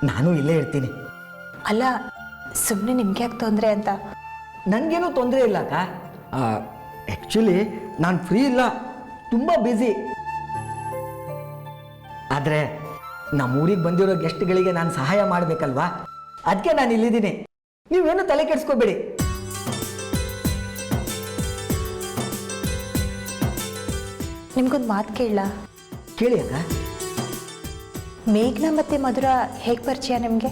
ನಾನು ಇಲ್ಲೇ ಇರ್ತೀನಿ. ಅಲ್ಲ, ಸುಮ್ಮನೆ ನಿಮ್ಗೆ ಯಾಕೆ ತೊಂದರೆ ಅಂತ? ನನಗೇನೂ ತೊಂದರೆ ಇಲ್ಲ ಅಕ್ಕ. ಆ್ಯಕ್ಚುಲಿ ನಾನು ಫ್ರೀ ಇಲ್ಲ, ತುಂಬ ಬ್ಯುಸಿ. ಆದರೆ ನಮ್ಮ ಊರಿಗೆ ಬಂದಿರೋ ಗೆಸ್ಟ್ಗಳಿಗೆ ನಾನು ಸಹಾಯ ಮಾಡಬೇಕಲ್ವಾ, ಅದಕ್ಕೆ ನಾನು ಇಲ್ಲಿದ್ದೀನಿ. ನೀವೇನು ತಲೆ ಕೆಡಿಸ್ಕೋಬೇಡಿ. ನಿಮ್ಗೊಂದು ಮಾತು ಕೇಳಲ್ಲ? ಕೇಳಿ ಅಕ್ಕ. ಮೇಘ್ನಾ ಮತ್ತೆ ಮಧುರ ಹೇಗೆ ಪರಿಚಯ ನಿಮಗೆ?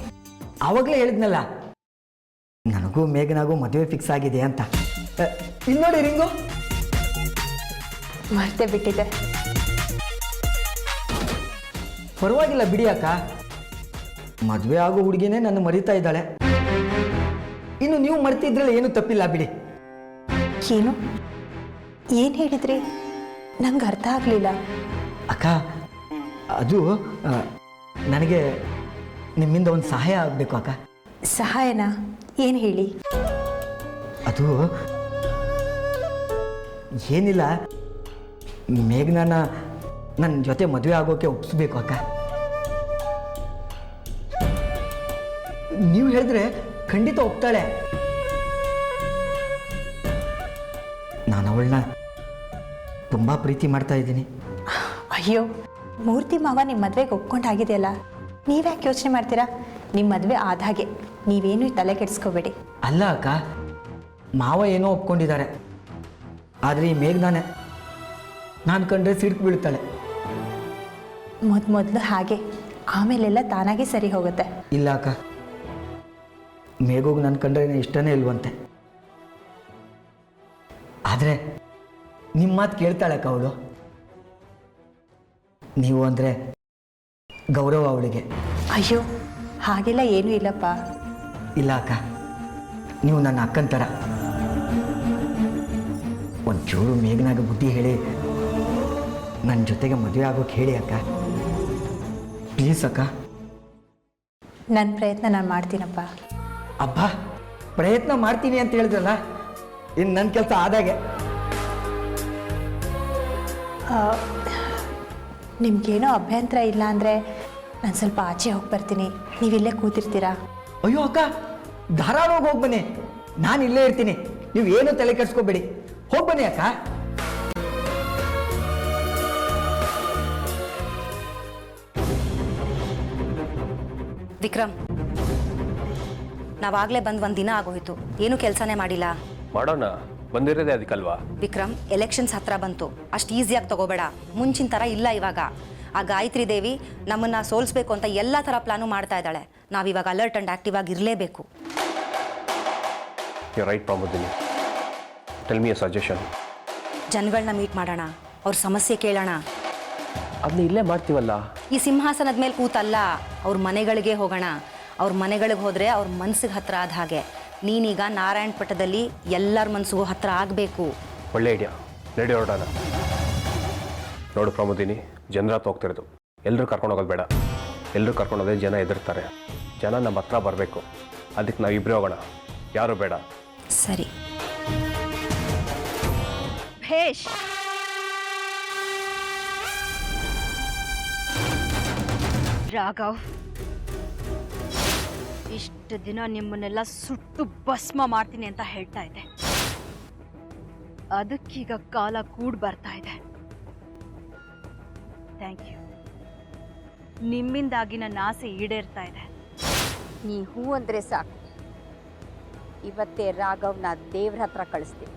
ಆವಾಗಲೇ ಹೇಳಿದ್ನಲ್ಲ, ನನಗೂ ಮೇಘನಾಗೂ ಮದುವೆ ಫಿಕ್ಸ್ ಆಗಿದೆ ಅಂತ. ಇಲ್ಲಿ ನೋಡಿ ರಿಂಗು. ಮರ್ತೇ ಬಿಟ್ಟಿದೆ. ಪರವಾಗಿಲ್ಲ ಬಿಡಿ ಅಕ್ಕ, ಮದುವೆ ಆಗೋ ಹುಡುಗಿನೇ ನನ್ನ ಮರಿತಾ ಇದ್ದಾಳೆ. ಇನ್ನು ನೀವು ಮರ್ತಿದ್ರಲ್ಲಿ ಏನು ತಪ್ಪಿಲ್ಲ ಬಿಡಿ. ಏನು ಹೇಳಿದ್ರಿ? ನಂಗೆ ಅರ್ಥ ಆಗಲಿಲ್ಲ. ಅಕ್ಕ, ಅದು ನನಗೆ ನಿಮ್ಮಿಂದ ಒಂದು ಸಹಾಯ ಆಗಬೇಕು ಅಕ್ಕ. ಸಹಾಯನಾ? ಏನು ಹೇಳಿ? ಅದು ಏನಿಲ್ಲ, ಮೇಘನಾನ ನನ್ನ ಜೊತೆ ಮದುವೆ ಆಗೋಕೆ ಒಪ್ಪಿಸ್ಬೇಕು ಅಕ್ಕ. ನೀವು ಹೇಳಿದ್ರೆ ಖಂಡಿತ ಒಪ್ತಾಳೆ. ನಾನು ಅವಳನ್ನ ತುಂಬ ಪ್ರೀತಿ ಮಾಡ್ತಾ ಇದ್ದೀನಿ. ಅಯ್ಯೋ, ಮೂರ್ತಿ ಮಾವ ನಿಮ್ಮ ಮದುವೆಗೆ ಒಪ್ಕೊಂಡಾಗಿದೆಯಲ್ಲ, ನೀವ್ಯಾಕೆ ಯೋಚನೆ ಮಾಡ್ತೀರಾ? ನಿಮ್ಮ ಮದುವೆ ಆದಾಗೆ, ನೀವೇನು ತಲೆ ಕೆಡಿಸ್ಕೋಬೇಡಿ. ಅಲ್ಲ ಅಕ್ಕ, ಮಾವ ಏನೋ ಒಪ್ಕೊಂಡಿದ್ದಾರೆ, ಆದರೆ ಈ ಮೇಘನಾನೆ ನಾನು ಕಂಡ್ರೆ ಸಿಡ್ಕು ಬೀಳ್ತಾಳೆ. ಮೊದಲು ಹಾಗೆ, ಆಮೇಲೆಲ್ಲ ತಾನಾಗೆ ಸರಿ ಹೋಗುತ್ತೆ. ಇಲ್ಲ ಅಕ್ಕ, ಮೇಘೋಗಿ ನನ್ನ ಕಂಡ್ರೆ ಇಷ್ಟನೇ ಇಲ್ವಂತೆ. ಆದರೆ ನಿಮ್ಮ ಮಾತು ಕೇಳ್ತಾಳೆ ಅಕ್ಕ ಅವಳು. ನೀವು ಅಂದರೆ ಗೌರವ ಅವಳಿಗೆ. ಅಯ್ಯೋ, ಹಾಗೆಲ್ಲ ಏನೂ ಇಲ್ಲಪ್ಪ. ಇಲ್ಲ ಅಕ್ಕ, ನೀವು ನನ್ನ ಅಕ್ಕನ ಥರ. ಒಂಚೂರು ಮೇಘನಾಗ ಬುದ್ಧಿ ಹೇಳಿ ನನ್ನ ಜೊತೆಗೆ ಮದುವೆ ಆಗೋಕೆ ಹೇಳಿ ಅಕ್ಕ, ಪ್ಲೀಸ್ ಅಕ್ಕ. ನನ್ನ ಪ್ರಯತ್ನ ನಾನು ಮಾಡ್ತೀನಪ್ಪ. ಅಬ್ಬಾ, ಪ್ರಯತ್ನ ಮಾಡ್ತೀನಿ ಅಂತ ಹೇಳಿದ್ರಲ್ಲ, ಇನ್ನು ನನ್ನ ಕೆಲಸ ಆದಾಗೆ. ನಿಮ್ಗೇನೋ ಅಭ್ಯಂತರ ಇಲ್ಲ ಅಂದರೆ ನಾನು ಸ್ವಲ್ಪ ಆಚೆ ಹೋಗಿ ಬರ್ತೀನಿ, ನೀವಿಲ್ಲೇ ಕೂತಿರ್ತೀರಾ? ಅಯ್ಯೋ ಅಕ್ಕ, ಧಾರಾಳವಾಗಿ ಹೋಗಿ ಬನ್ನಿ, ನಾನು ಇಲ್ಲೇ ಇರ್ತೀನಿ. ನೀವು ಏನು ತಲೆ ಕೆಡಿಸ್ಕೋಬೇಡಿ, ಹೋಗಿ ಬನ್ನಿ ಅಕ್ಕ. ವಿಕ್ರಮ್, ನಾವಾಗಲೇ ಬಂದು ಒಂದು ದಿನ ಆಗೋಯ್ತು, ಏನೂ ಕೆಲಸನೇ ಮಾಡಿಲ್ಲ. ಮಾಡೋಣ, ಬಂದಿರೋದೇ ಅದಕ್ಕಲ್ವಾ. ವಿಕ್ರಮ್, ಎಲೆಕ್ಷನ್ಸ್ ಹತ್ರ ಬಂತು, ಅಷ್ಟು ಈಸಿಯಾಗಿ ತಗೋಬೇಡ. ಮುಂಚಿನ ಥರ ಇಲ್ಲ ಇವಾಗ. ಆ ಗಾಯತ್ರಿ ದೇವಿ ನಮ್ಮನ್ನು ಸೋಲಿಸ್ಬೇಕು ಅಂತ ಎಲ್ಲ ಥರ ಪ್ಲಾನು ಮಾಡ್ತಾ ಇದ್ದಾಳೆ. ನಾವಿವಾಗ ಅಲರ್ಟ್ ಆ್ಯಂಡ್ ಆ್ಯಕ್ಟಿವ್ ಆಗಿ ಇರಲೇಬೇಕು. You right Pramodini. Tell me a suggestion. ಜನಗಳನ್ನ ಮೀಟ್ ಮಾಡೋಣ, ಅವ್ರ ಸಮಸ್ಯೆ ಕೇಳೋಣ. ಅದನ್ನ ಇಲ್ಲೇ ಮಾಡ್ತೀವಲ್ಲ. ಈ ಸಿಂಹಾಸನದ ಮೇಲೆ ಕೂತಲ್ಲ, ಅವ್ರ ಮನೆಗಳಿಗೆ ಹೋಗೋಣ. ಅವ್ರ ಮನೆಗಳಿಗೆ ಹೋದರೆ ಅವ್ರ ಮನಸ್ಸಿಗೆ ಹತ್ರ ಆದ ಹಾಗೆ. ನೀನೀಗ ನಾರಾಯಣ ಪಟ್ಟದಲ್ಲಿ ಎಲ್ಲರ ಮನಸ್ಸಿಗೂ ಹತ್ರ ಆಗಬೇಕು. ಒಳ್ಳೆ ಐಡಿಯಾ, ನಡಿ ಹೊರಡೋಣ. ನೋಡು ಪ್ರಮೋದಿನಿ, ಜನರ ಹತ್ರ ಹೋಗ್ತಿರೋದು, ಎಲ್ಲರೂ ಕರ್ಕೊಂಡು ಹೋಗೋದು ಬೇಡ. ಎಲ್ಲರೂ ಕರ್ಕೊಂಡು ಹೋದ್ರೆ ಜನ ಎದುರ್ತಾರೆ. ಜನ ನಮ್ಮ ಹತ್ರ ಬರಬೇಕು, ಅದಕ್ಕೆ ನಾವು ಇಬ್ಬರೇ ಹೋಗೋಣ, ಯಾರು ಬೇಡ. ಸರಿ. ಭೇಷ್. ರಾಘವ್, ಇಷ್ಟು ದಿನ ನಿಮ್ಮನ್ನೆಲ್ಲ ಸುಟ್ಟು ಭಸ್ಮ ಮಾಡ್ತೀನಿ ಅಂತ ಹೇಳ್ತಾ ಇದ್ದೆ, ಅದಕ್ಕೀಗ ಕಾಲ ಕೂಡ್ ಬರ್ತಾ ಇದೆ. Thank you. ನಿಮ್ಮಿಂದಾಗಿ ನನ್ನ ಆಸೆ ಈಡೇರ್ತಾ ಇದೆ. ನೀ ಹೂ ಅಂದ್ರೆ ಸಾಕು, ಇವತ್ತೇ ರಾಘವ್ನ ದೇವ್ರ ಹತ್ರ ಕಳಿಸ್ತೀನಿ.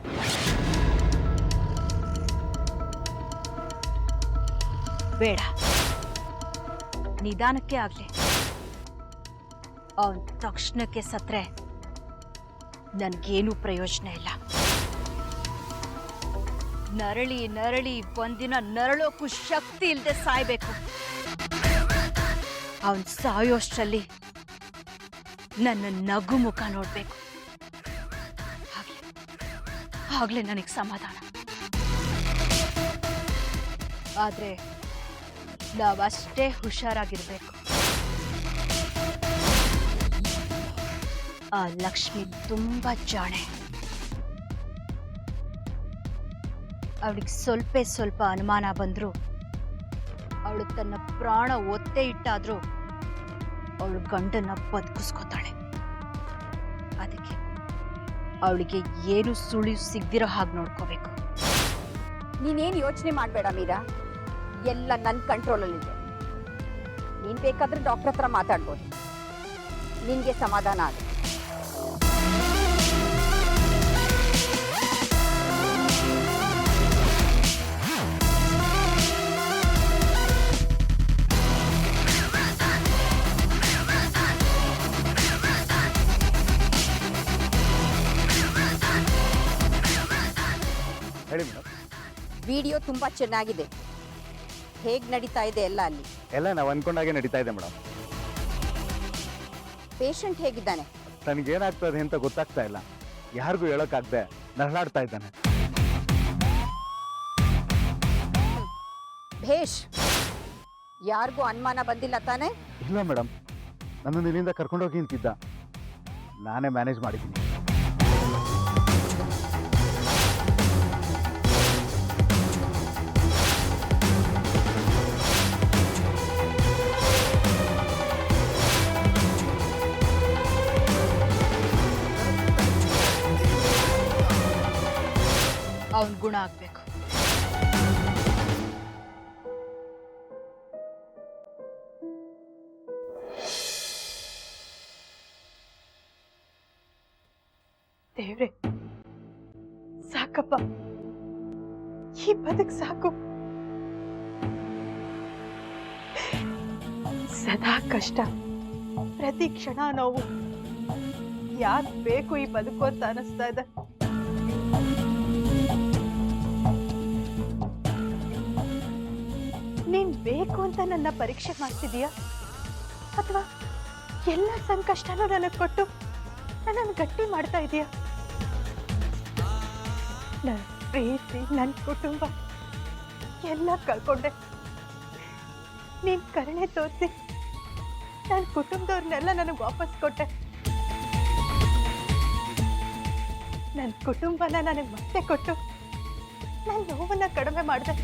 ಬೇಡ, ನಿಧಾನಕ್ಕೆ ಆಗ್ಲಿ. ಅವನ್ ತಕ್ಷಣಕ್ಕೆ ಸತ್ರೆ ನನ್ಗೇನು ಪ್ರಯೋಜನ ಇಲ್ಲ. ನರಳಿ ನರಳಿ ಒಂದಿನ ನರಳೋಕ್ಕೂ ಶಕ್ತಿ ಇಲ್ಲದೆ ಸಾಯ್ಬೇಕು. ಅವನ್ ಸಾಯೋಷ್ಟರಲ್ಲಿ ನನ್ನ ನಗು ಮುಖ ನೋಡ್ಬೇಕು. ಆಗ್ಲೇ ನನಗೆ ಸಮಾಧಾನ. ಆದ್ರೆ ನಾವಷ್ಟೇ ಹುಷಾರಾಗಿರ್ಬೇಕು. ಆ ಲಕ್ಷ್ಮಿ ತುಂಬಾ ಜಾಣೆ. ಅವಳಿಗೆ ಸ್ವಲ್ಪ ಅನುಮಾನ ಬಂದ್ರು ಅವಳು ತನ್ನ ಪ್ರಾಣ ಒತ್ತೆ ಇಟ್ಟಾದ್ರೂ ಅವಳು ಗಂಡನ್ನ ಬದುಕಿಸ್ಕೊತಾಳೆ. ಅದಕ್ಕೆ ಅವಳಿಗೆ ಏನು ಸುಳಿವು ಸಿಗ್ದಿರೋ ಹಾಗೆ ನೋಡ್ಕೋಬೇಕು. ನೀನೇನು ಯೋಚನೆ ಮಾಡಬೇಡ ಮೀರಾ, ಎಲ್ಲ ನನ್ನ ಕಂಟ್ರೋಲಲ್ಲಿದೆ. ನೀನು ಬೇಕಾದ್ರೆ ಡಾಕ್ಟರ್ ಹತ್ರ ಮಾತಾಡ್ಬೋದು, ನಿನಗೆ ಸಮಾಧಾನ ಆಗುತ್ತೆ. ಹೇಳಿ ಮೇಡಮ್. ವಿಡಿಯೋ ತುಂಬಾ ಚೆನ್ನಾಗಿದೆ. ಹೇಗೆ ನಡೀತಾ ಇದೆ ಎಲ್ಲ ಅಲ್ಲಿ? ಎಲ್ಲ ನಾವು ಅನ್ಕೊಂಡಾಗೆ ನಡೀತಾ ಇದೆ ಮೇಡಮ್. ಪೇಷಂಟ್ ಹೇಗಿದ್ದಾನೆ? ತನಗೇನಾಗ್ತದೆ ಅಂತ ಗೊತ್ತಾಗ್ತಾ ಇಲ್ಲ. ಯಾರಿಗೂ ಹೇಳೋಕ್ಕಾಗದೆ ನರಳಾಡ್ತಾ ಇದ್ದಾನೆ. ಭೇಷ್, ಯಾರಿಗೂ ಅನುಮಾನ ಬಂದಿಲ್ಲ ತಾನೆ? ಇಲ್ಲ ಮೇಡಮ್, ನನ್ನನ್ನು ಇಲ್ಲಿಂದ ಕರ್ಕೊಂಡೋಗಿ ಅಂತಿದ್ದ. ನಾನೇ ಮ್ಯಾನೇಜ್ ಮಾಡಿದ್ದೀನಿ. ಅವನ್ ಗುಣ ಆಗ್ಬೇಕು. ದೇವ್ರೆ, ಸಾಕಪ್ಪ, ಈ ಬದುಕು ಸಾಕು. ಸದಾ ಕಷ್ಟ, ಪ್ರತಿ ಕ್ಷಣ ನೋವು. ಯಾಕೆ ಬೇಕು ಈ ಬದುಕು ಅಂತ ಅನಿಸ್ತಾ ಇದೆ. ನೀನ್ ಬೇಕು ಅಂತ ನನ್ನ ಪರೀಕ್ಷೆ ಮಾಡ್ತಿದೀಯಾ, ಅಥವಾ ಎಲ್ಲ ಸಂಕಷ್ಟನೂ ನನಗೆ ಕೊಟ್ಟು ನನ್ನನ್ನು ಗಟ್ಟಿ ಮಾಡ್ತಾ ಇದೀಯಾ? ನನ್ನ ಪ್ರೀತಿ, ನನ್ನ ಕುಟುಂಬ ಎಲ್ಲ ಕಳ್ಕೊಂಡೆ. ನೀನ್ ಕರುಣೆ ತೋರಿಸಿ ನನ್ನ ಕುಟುಂಬದವ್ರನ್ನೆಲ್ಲ ನನಗೆ ವಾಪಸ್ ಕೊಟ್ಟೆ. ನನ್ನ ಕುಟುಂಬನ ನನಗೆ ಮತ್ತೆ ಕೊಟ್ಟು ನನ್ನ ನೋವನ್ನ ಕಡಿಮೆ ಮಾಡಿದೆ.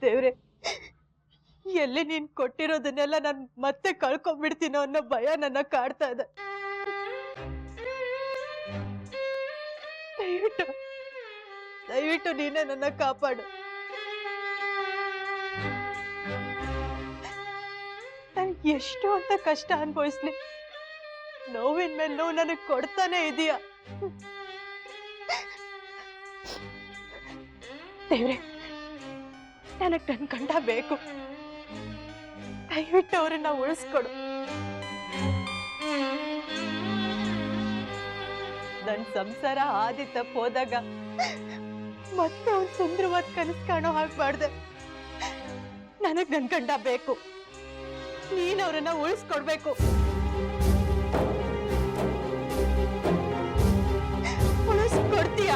ದೇವ್ರೆ, ಎಲ್ಲಿ ನೀನ್ ಕೊಟ್ಟಿರೋದನ್ನೆಲ್ಲ ನಾನು ಮತ್ತೆ ಕಳ್ಕೊಂಡ್ಬಿಡ್ತೀನೋ ಅನ್ನೋ ಭಯ ನನ್ನ ಕಾಡ್ತಾ ಇದೆ. ದಯವಿಟ್ಟು ದಯವಿಟ್ಟು ನೀನೇ ನನ್ನ ಕಾಪಾಡು. ನಾನು ಎಷ್ಟು ಅಂತ ಕಷ್ಟ ಅನುಭವಿಸ್ಲಿ, ನೋವಿನ ಮೇಲೆ ನೋವು ನನಗೆ ಕೊಡ್ತಾನೆ ಇದೀಯಾ. ದೇವ್ರೆ, ನನಗೆ ನನ್ನ ಗಂಡ ಬೇಕು. ದಯವಿಟ್ಟು ಅವ್ರನ್ನ ಉಳಿಸ್ಕೊಡು. ನನ್ನ ಸಂಸಾರ ಆದಿ ತಪ್ಪು ಹೋದಾಗ ಮತ್ತೆ ಅವ್ನು ಸುಂದರವಾದ ಕನಸು ಕಾಣೋ ಹಾಗೆ ಮಾಡ್ದೆ. ನನಗೆ ನನ್ನ ಗಂಡ ಬೇಕು. ನೀನ್ ಅವ್ರನ್ನ ಉಳಿಸ್ಕೊಡ್ಬೇಕು. ಉಳಿಸ್ಕೊಡ್ತೀಯ?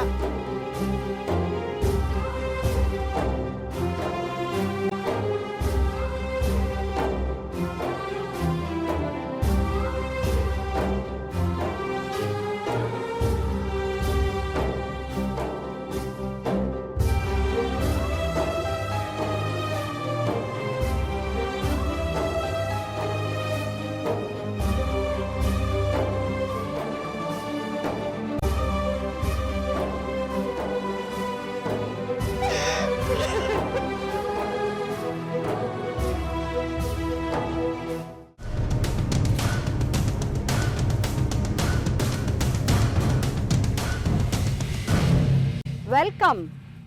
Welcome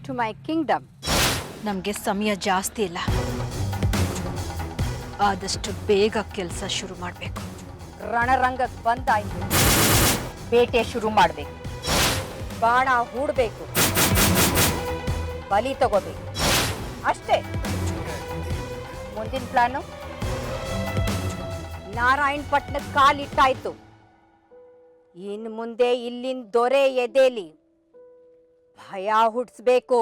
to my kingdom. ನಮಗೆ ಸಮಯ ಜಾಸ್ತಿ ಇಲ್ಲ, ಆದಷ್ಟು ಬೇಗ ಕೆಲಸ ಶುರು ಮಾಡಬೇಕು. ರಣರಂಗಕ್ಕೆ ಬಂದಾಯ್ತು, ಬೇಟೆ ಶುರು ಮಾಡಬೇಕು. ಬಾಣ ಹೂಡಬೇಕು, ಬಲಿ ತಗೋಬೇಕು, ಅಷ್ಟೇ. ಮುಂದಿನ ಪ್ಲಾನು ನಾರಾಯಣಪಟ್ಟಣಕ್ಕೆ ಕಾಲಿಟ್ಟಾಯ್ತು. ಇನ್ನು ಮುಂದೆ ಇಲ್ಲಿನ ದೊರೆ ಎದೆಲಿ ಭಯ ಹುಟ್ಟಿಸ್ಬೇಕು.